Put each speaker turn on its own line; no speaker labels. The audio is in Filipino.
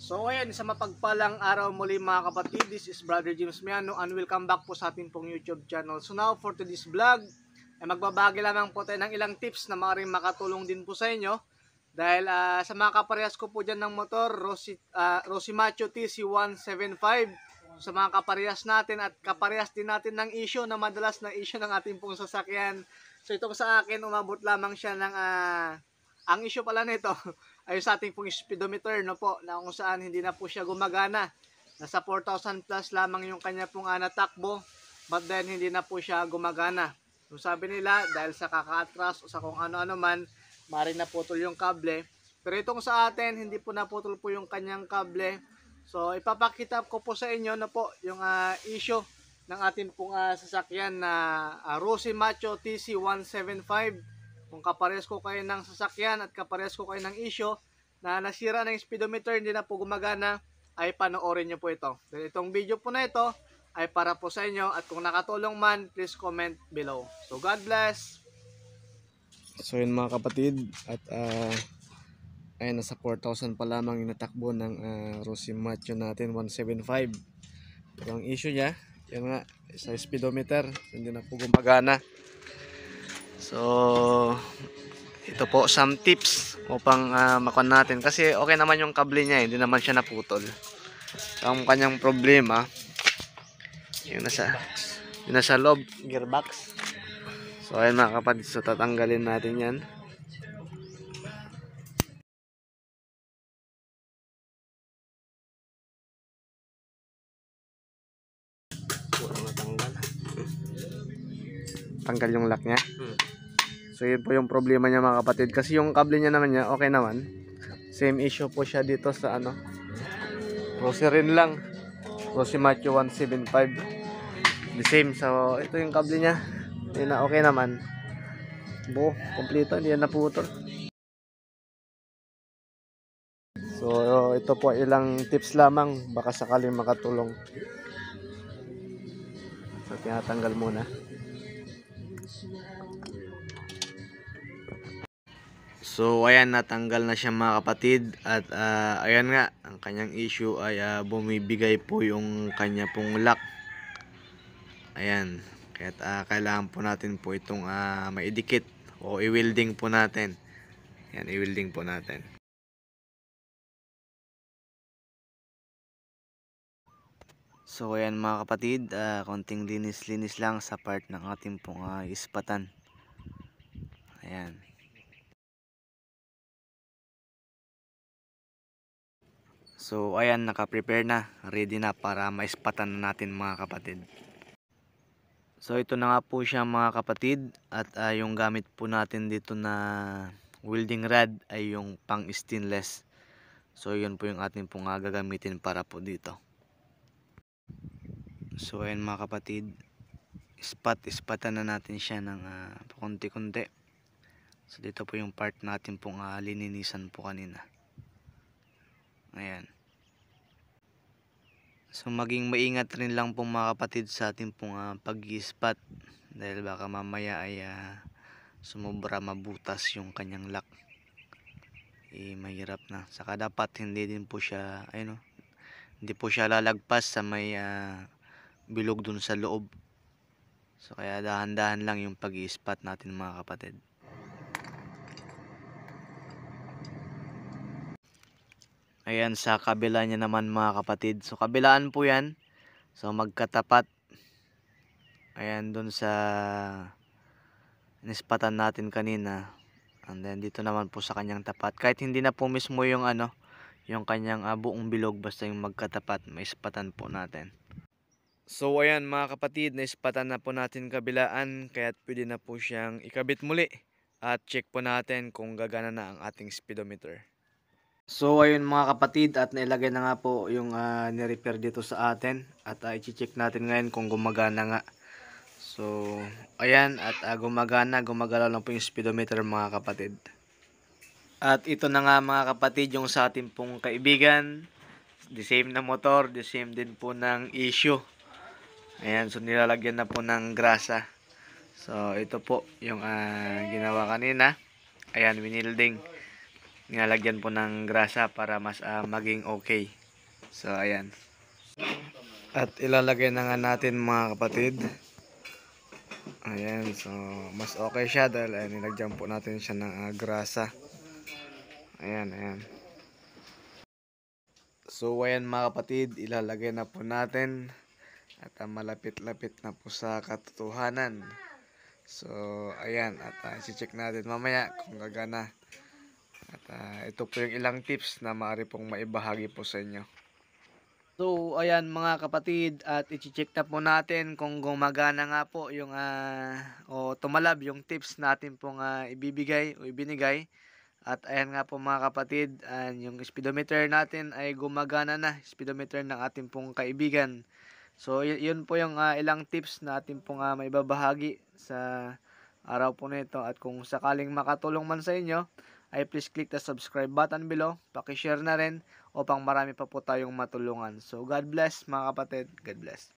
So ayan, sa mapagpalang araw muli mga kapatid, this is Brother James Miano and welcome back po sa ating pong YouTube channel. So now for today's vlog, ay magbabahagi lamang po tayo ng ilang tips na maaaring makatulong din po sa inyo. Dahil sa mga kaparehas ko po dyan ng motor, Rosimacho TC175, sa mga kaparehas natin at kaparehas din natin ng issue na madalas na issue ng ating pong sasakyan. So itong sa akin, umabot lamang siya ng ang issue pala nito ay sa ating pong speedometer, no po, na kung saan hindi na po siya gumagana. Nasa 4,000 plus lamang yung kanya pong natakbo, but then hindi na po siya gumagana. So sabi nila, dahil sa kaka-atras o sa kung ano-ano man, maaaring naputol yung kable. Pero itong sa atin, hindi po naputol po yung kanyang kable. So ipapakita ko po sa inyo na po yung issue ng ating pong sasakyan na Rosimacho TC175. Kung kapares ko kayo ng sasakyan at kapares ko kayo ng issue na nasira ng speedometer, hindi na po gumagana, ay panoorin nyo po ito. Dahil itong video po na ito ay para po sa inyo, at kung nakatulong man, please comment below. So God bless! So yun mga kapatid, at ay nasa 4,000 pa lamang yung natakbo ng Rosimacho natin 175. Pero ang issue niya, yun nga, sa speedometer, hindi na po gumagana. So ito po some tips upang makuha natin, kasi okay naman yung kable niya, hindi naman siya naputol. So, ang kanyang problema yung nasa loob gearbox. So ayun mga kapatid, so tatanggalin natin yan. Tanggal yung lock niya. So yun po yung problema niya mga kapatid, kasi yung kable niya naman niya okay naman. Same issue po siya dito sa Rosirin lang, Rosimacho 175, the same. So ito yung kable niya, yun na okay naman, buo, kompleto, hindi yan naputol. So ito po ilang tips lamang, baka sakaling makatulong. So tinatanggal muna. So ayan, natanggal na siya mga kapatid, at ayan nga, ang kanyang issue ay bumibigay po yung kanya pong lock. Ayan, kaya kailangan po natin po itong maidikit o i-welding po natin. Ayan, i-welding po natin. So ayan mga kapatid, konting linis-linis lang sa part ng ating pong ispatan. Ayan. So ayan, naka-prepare na, ready na para maispatan na natin mga kapatid. So ito na nga po siya mga kapatid, at yung gamit po natin dito na welding rod ay yung pang stainless. So yun po yung ating pong gagamitin para po dito. So ayan mga kapatid, ispatan na natin siya ng konti-konti. So dito po yung part natin pong lininisan po kanina. Ayan. So maging maingat rin lang po mga kapatid sa ating pong pag-i-spot, dahil baka mamaya ay sumobra, mabutas yung kanyang lock. Mahirap na. Saka dapat hindi din po siya hindi po siya lalagpas sa may bilog dun sa loob. So kaya dahan-dahan lang yung pag-i-spot natin mga kapatid. Ayan, sa kabila niya naman mga kapatid. So kabilaan po yan. So magkatapat. Ayan, dun sa nispatan natin kanina. And then dito naman po sa kanyang tapat. Kahit hindi na po mismo yung yung kanyang buong bilog, basta yung magkatapat, maispatan po natin. So ayan mga kapatid, naispatan na po natin kabilaan, kaya pwede na po siyang ikabit muli. At check po natin kung gagana na ang ating speedometer. So ayun mga kapatid, at nailagay na nga po yung ni-repair dito sa atin, at i-check natin ngayon kung gumagana nga. So ayan, at gumagalaw lang po yung speedometer mga kapatid. At ito na nga mga kapatid yung sa ating pong kaibigan, the same na motor, the same din po ng issue. Ayan, so nilalagyan na po ng grasa. So ito po yung ginawa kanina. Ayan, winilding. Nilalagyan po ng grasa para mas maging okay. So ayan. At ilalagay na nga natin mga kapatid. Ayan, so mas okay siya dahil nilagyan po natin siya ng grasa. Ayan, ayan. So ayan mga kapatid, ilalagay na po natin at malapit-lapit na po sa katotohanan. So ayan, at i-check natin mamaya kung gagana. At ito po yung ilang tips na maaari pong maibahagi po sa inyo. So ayan mga kapatid, at i-check na po natin kung gumagana nga po yung o tumalab yung tips natin pong ibibigay o ibinigay. At ayan nga po mga kapatid, yung speedometer natin ay gumagana na, speedometer ng ating pong kaibigan. So yun po yung ilang tips na ating pong maibabahagi sa araw po nito. At kung sakaling makatulong man sa inyo, ay please click the subscribe button below, paki-share na rin upang marami pa po tayong matulungan. So God bless mga kapatid, God bless.